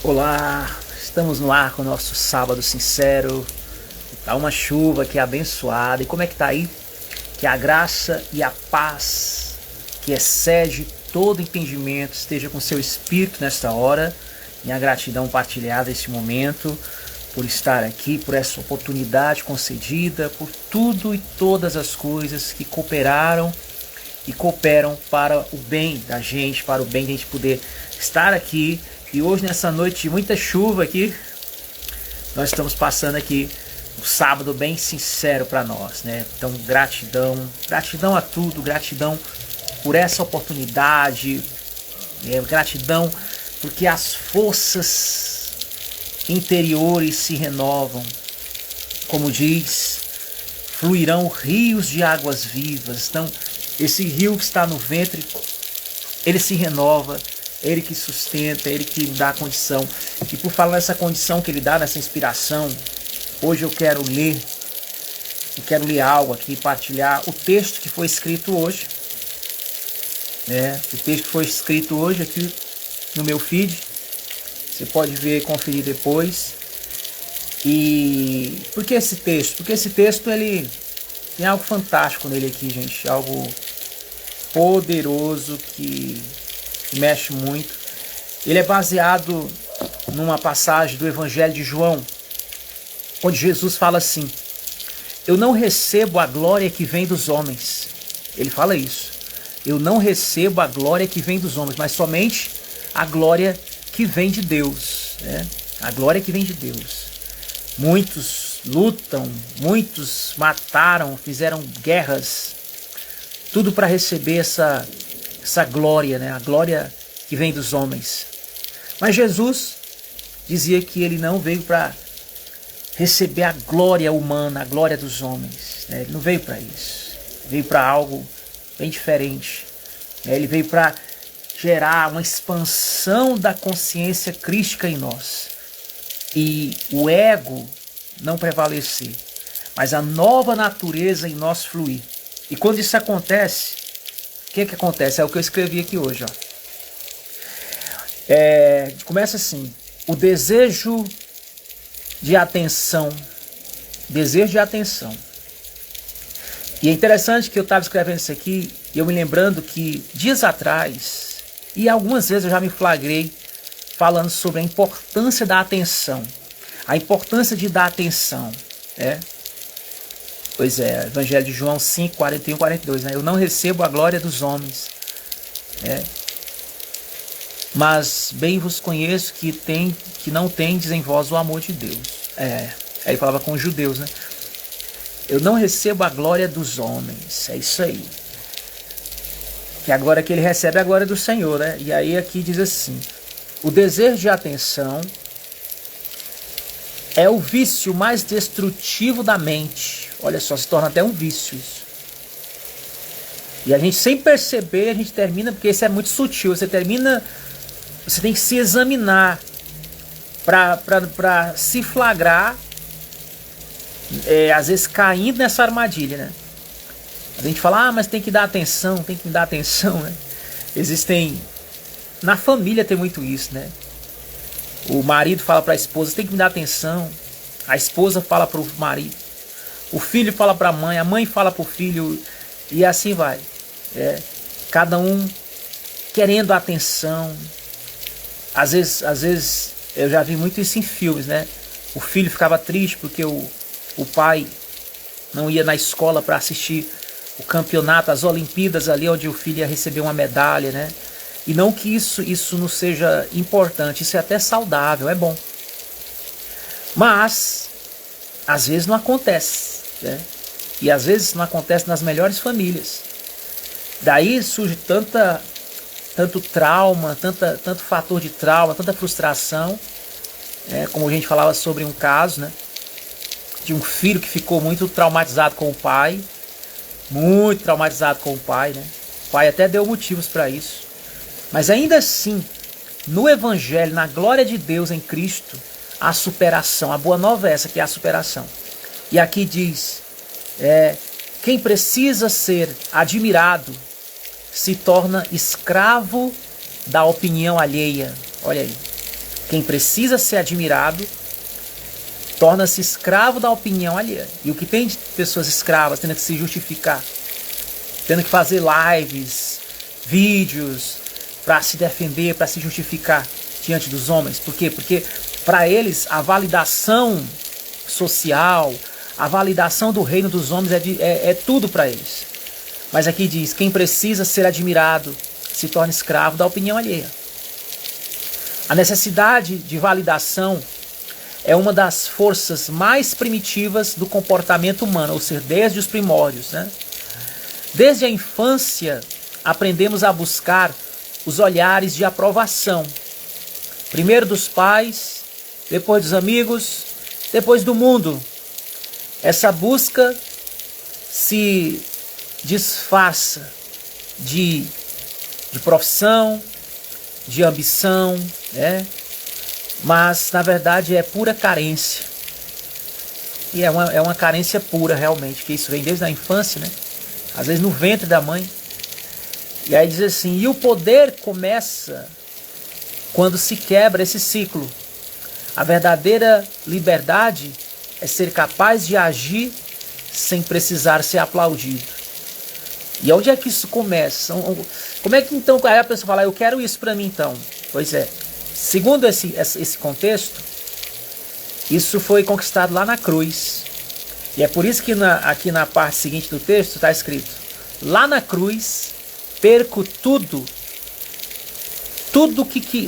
Olá, estamos no ar com o nosso Sábado Sincero. Tá uma chuva aqui abençoada. E como é que tá aí? Que a graça e a paz que excede todo entendimento esteja com seu espírito nesta hora. Minha gratidão partilhada neste momento, por estar aqui, por essa oportunidade concedida, por tudo e todas as coisas que cooperaram e cooperam para o bem da gente, para o bem de a gente poder estar aqui. E hoje, nessa noite de muita chuva aqui, nós estamos passando aqui um sábado bem sincero para nós, né? Então, gratidão a tudo, gratidão por essa oportunidade, gratidão porque as forças interiores se renovam. Como diz, fluirão rios de águas vivas. Então, esse rio que está no ventre, ele se renova. Ele que sustenta, Ele que dá a condição. E por falar nessa condição que Ele dá, nessa inspiração, hoje eu quero ler algo aqui, partilhar o texto que foi escrito hoje. O texto que foi escrito hoje aqui no meu feed. Você pode ver e conferir depois. E por que esse texto? Porque esse texto ele tem algo fantástico nele aqui, gente. Algo poderoso que mexe muito. Ele é baseado numa passagem do Evangelho de João, onde Jesus fala assim: eu não recebo a glória que vem dos homens. Ele fala isso. Eu não recebo a glória que vem dos homens, mas somente a glória que vem de Deus, né? A glória que vem de Deus. Muitos lutam, muitos mataram, fizeram guerras, tudo para receber essa glória, né? A glória que vem dos homens. Mas Jesus dizia que ele não veio para receber a glória humana, a glória dos homens, né? Ele não veio para isso. Veio para algo bem diferente. Ele veio para gerar uma expansão da consciência crística em nós. E o ego não prevalecer, mas a nova natureza em nós fluir. E quando isso acontece, o que acontece? É o que eu escrevi aqui hoje. Começa assim: o desejo de atenção. Desejo de atenção. E é interessante que eu estava escrevendo isso aqui e eu me lembrando que dias atrás, e algumas vezes eu já me flagrei falando sobre a importância da atenção. A importância de dar atenção. Pois é, Evangelho de João 5, 41, 42. Né? Eu não recebo a glória dos homens. Mas bem vos conheço que não tendes em vós o amor de Deus. Aí ele falava com os judeus, né? Eu não recebo a glória dos homens. É isso aí. Que a glória que ele recebe é a glória do Senhor, né? E aí aqui diz assim: o desejo de atenção é o vício mais destrutivo da mente. Olha só, se torna até um vício isso. E a gente, sem perceber, a gente termina, porque isso é muito sutil, você tem que se examinar para se flagrar, às vezes caindo nessa armadilha, né? A gente fala, mas tem que dar atenção, né? Na família tem muito isso, né? O marido fala para a esposa, tem que me dar atenção. A esposa fala para o marido. O filho fala para a mãe fala para o filho. E assim vai. Cada um querendo atenção. Às vezes eu já vi muito isso em filmes, né? O filho ficava triste porque o pai não ia na escola para assistir o campeonato, as Olimpíadas ali, onde o filho ia receber uma medalha, né? E não que isso não seja importante, isso é até saudável, é bom. Mas, às vezes não acontece, né? E às vezes não acontece nas melhores famílias. Daí surge tanto trauma, tanto fator de trauma, tanta frustração, como a gente falava sobre um caso, né? De um filho que ficou muito traumatizado com o pai, né? O pai até deu motivos para isso. Mas ainda assim, no Evangelho, na glória de Deus em Cristo, a superação, a boa nova é essa, que é a superação. E aqui diz, quem precisa ser admirado se torna escravo da opinião alheia. Olha aí. Quem precisa ser admirado torna-se escravo da opinião alheia. E o que tem de pessoas escravas tendo que se justificar, tendo que fazer lives, vídeos, para se defender, para se justificar diante dos homens. Por quê? Porque para eles a validação social, a validação do reino dos homens é tudo para eles. Mas aqui diz, quem precisa ser admirado se torna escravo da opinião alheia. A necessidade de validação é uma das forças mais primitivas do comportamento humano, ou seja, desde os primórdios, né? Desde a infância, aprendemos a buscar os olhares de aprovação. Primeiro dos pais, depois dos amigos, depois do mundo. Essa busca se disfarça de profissão, de ambição, né? Mas na verdade é pura carência. E é uma carência pura realmente, que isso vem desde a infância, né? Às vezes no ventre da mãe. E aí diz assim, e o poder começa quando se quebra esse ciclo. A verdadeira liberdade é ser capaz de agir sem precisar ser aplaudido. E onde é que isso começa? Como é que então aí a pessoa fala, eu quero isso para mim então? Pois é, segundo esse contexto, isso foi conquistado lá na cruz. E é por isso que aqui na parte seguinte do texto está escrito, lá na cruz perco tudo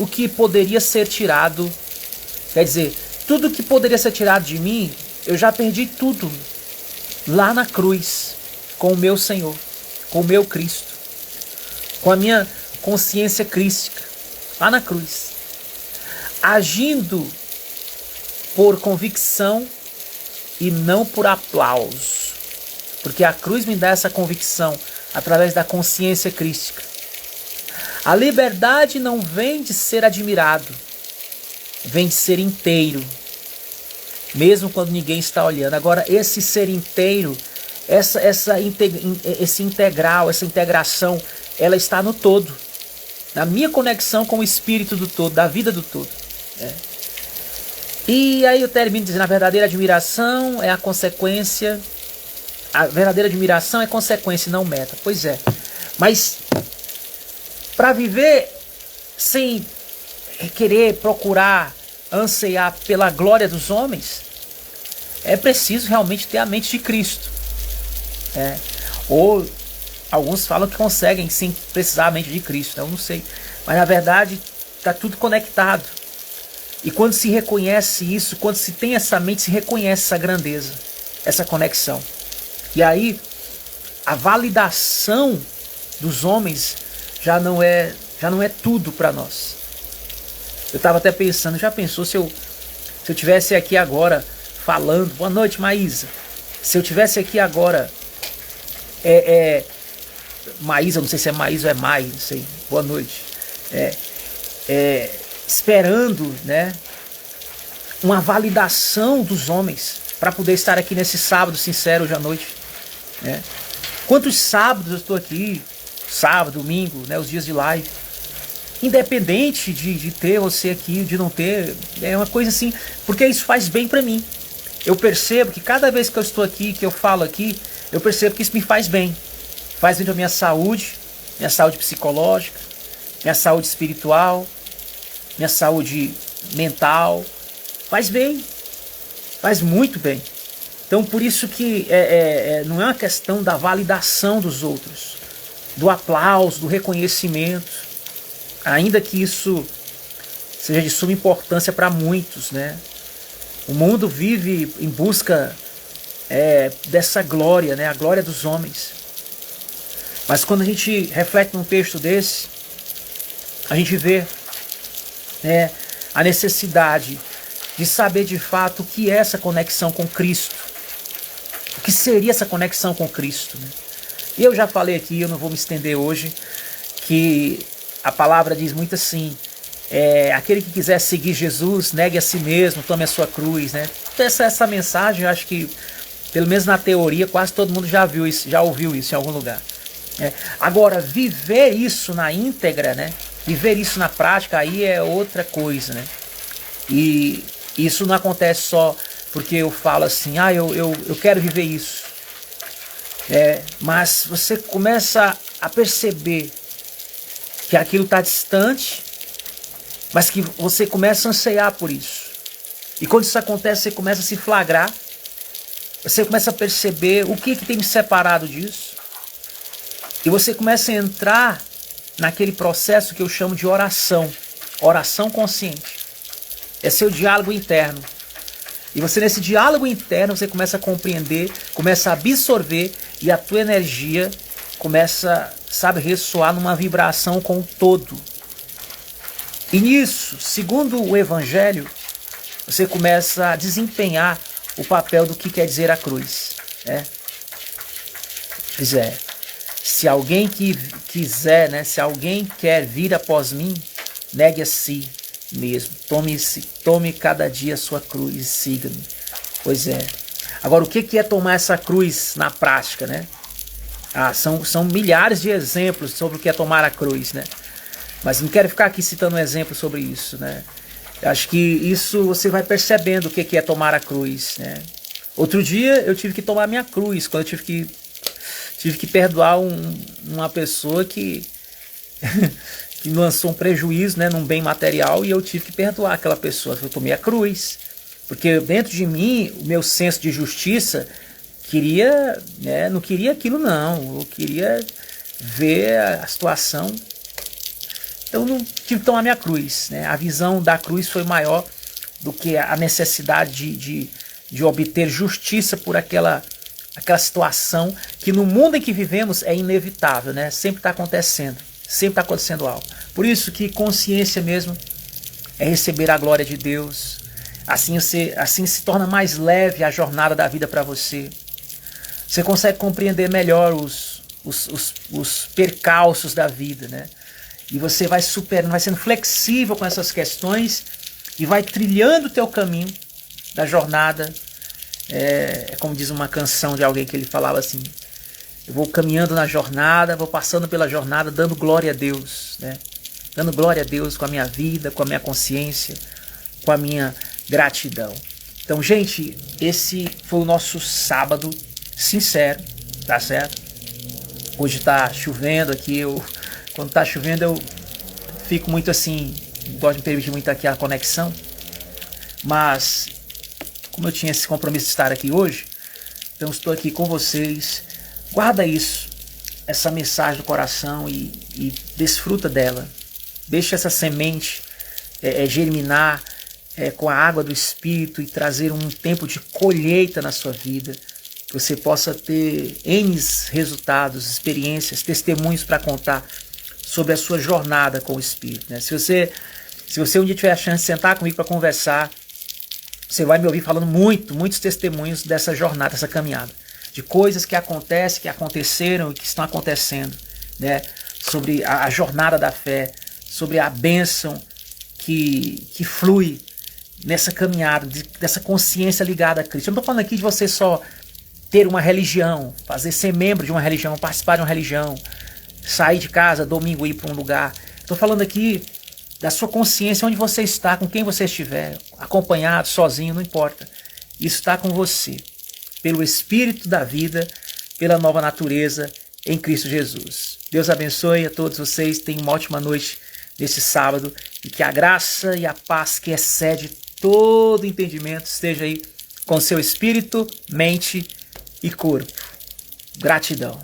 o que poderia ser tirado. Quer dizer, tudo que poderia ser tirado de mim, eu já perdi tudo lá na cruz, com o meu Senhor, com o meu Cristo, com a minha consciência crística, lá na cruz, agindo por convicção e não por aplauso, porque a cruz me dá essa convicção através da consciência crística. A liberdade não vem de ser admirado, vem de ser inteiro, mesmo quando ninguém está olhando. Agora, esse ser inteiro, esse integral, essa integração, ela está no todo, na minha conexão com o espírito do todo, da vida do todo. E aí eu termino dizendo, a verdadeira admiração é a consequência, a verdadeira admiração é consequência e não meta. Pois é, mas para viver sem querer procurar, anseiar pela glória dos homens, é preciso realmente ter a mente de Cristo. Ou alguns falam que conseguem sem precisar a mente de Cristo, eu não sei. Mas na verdade está tudo conectado. E quando se reconhece isso, quando se tem essa mente, se reconhece essa grandeza, essa conexão. E aí a validação dos homens já não é tudo para nós. Eu estava até pensando, já pensou se eu tivesse aqui agora falando, boa noite Maísa, se eu tivesse aqui agora, Maísa, não sei se é Maísa ou é Mai, não sei, boa noite, esperando, né, uma validação dos homens para poder estar aqui nesse sábado sincero hoje à noite, né? Quantos sábados eu estou aqui, sábado, domingo, né, os dias de live, independente de ter você aqui, de não ter, é uma coisa assim, porque isso faz bem para mim. Eu percebo que cada vez que eu estou aqui, que eu falo aqui, eu percebo que isso me faz bem para a minha saúde psicológica, minha saúde espiritual, minha saúde mental, faz bem, faz muito bem. Então por isso que não é uma questão da validação dos outros, do aplauso, do reconhecimento, ainda que isso seja de suma importância para muitos, né? O mundo vive em busca dessa glória, né? A glória dos homens. Mas quando a gente reflete num texto desse, a gente vê, né, a necessidade de saber de fato o que é essa conexão com Cristo. O que seria essa conexão com Cristo, né? E eu já falei aqui, eu não vou me estender hoje, que a palavra diz muito assim, aquele que quiser seguir Jesus, negue a si mesmo, tome a sua cruz, né? Essa mensagem, eu acho que, pelo menos na teoria, quase todo mundo já viu isso, já ouviu isso em algum lugar. Agora, viver isso na íntegra, né? Viver isso na prática, aí é outra coisa, né? E isso não acontece só porque eu falo assim, eu quero viver isso. Mas você começa a perceber que aquilo está distante, mas que você começa a ansiar por isso. E quando isso acontece, você começa a se flagrar, você começa a perceber o que tem me separado disso. E você começa a entrar naquele processo que eu chamo de oração consciente. É seu diálogo interno. E você, nesse diálogo interno, você começa a compreender, começa a absorver, e a tua energia começa, ressoar numa vibração com o todo. E nisso, segundo o Evangelho, você começa a desempenhar o papel do que quer dizer a cruz. Pois é, se alguém quiser, se alguém quer vir após mim, negue a si mesmo, tome cada dia a sua cruz e siga-me. Pois é. Agora, o que é tomar essa cruz na prática, são milhares de exemplos sobre o que é tomar a cruz, Mas não quero ficar aqui citando um exemplo sobre isso, Eu acho que isso você vai percebendo o que é tomar a cruz, Outro dia eu tive que tomar a minha cruz, quando eu tive que perdoar uma pessoa que que me lançou um prejuízo, num bem material, e eu tive que perdoar aquela pessoa. Eu tomei a cruz, porque dentro de mim, o meu senso de justiça não queria aquilo não, eu queria ver a situação. Então eu não tive que tomar minha cruz, A visão da cruz foi maior do que a necessidade de obter justiça por aquela situação que no mundo em que vivemos é inevitável, Sempre está acontecendo. Sempre está acontecendo algo. Por isso que consciência mesmo é receber a glória de Deus. Assim se torna mais leve a jornada da vida para você. Você consegue compreender melhor os percalços da vida, E você vai superando, vai sendo flexível com essas questões e vai trilhando o teu caminho da jornada. É como diz uma canção de alguém que ele falava assim: eu vou caminhando na jornada, vou passando pela jornada, dando glória a Deus, Dando glória a Deus com a minha vida, com a minha consciência, com a minha gratidão. Então, gente, esse foi o nosso sábado sincero, tá certo? Hoje tá chovendo aqui, quando tá chovendo eu fico muito assim, gosto de me permitir muito aqui a conexão, mas como eu tinha esse compromisso de estar aqui hoje, então estou aqui com vocês. Guarda isso, essa mensagem do coração e desfruta dela. Deixa essa semente germinar com a água do Espírito e trazer um tempo de colheita na sua vida. Que você possa ter N resultados, experiências, testemunhos para contar sobre a sua jornada com o Espírito. Se você um dia tiver a chance de sentar comigo para conversar, você vai me ouvir falando muitos testemunhos dessa jornada, dessa caminhada. De coisas que acontecem, que aconteceram e que estão acontecendo, Sobre a jornada da fé, sobre a bênção que flui nessa caminhada, dessa consciência ligada a Cristo. Eu não estou falando aqui de você só ter uma religião, ser membro de uma religião, participar de uma religião, sair de casa domingo e ir para um lugar. Estou falando aqui da sua consciência, onde você está, com quem você estiver, acompanhado, sozinho, não importa. Isso está com você. Pelo Espírito da vida, pela nova natureza em Cristo Jesus. Deus abençoe a todos vocês, tenham uma ótima noite nesse sábado e que a graça e a paz que excede todo entendimento esteja aí com seu espírito, mente e corpo. Gratidão.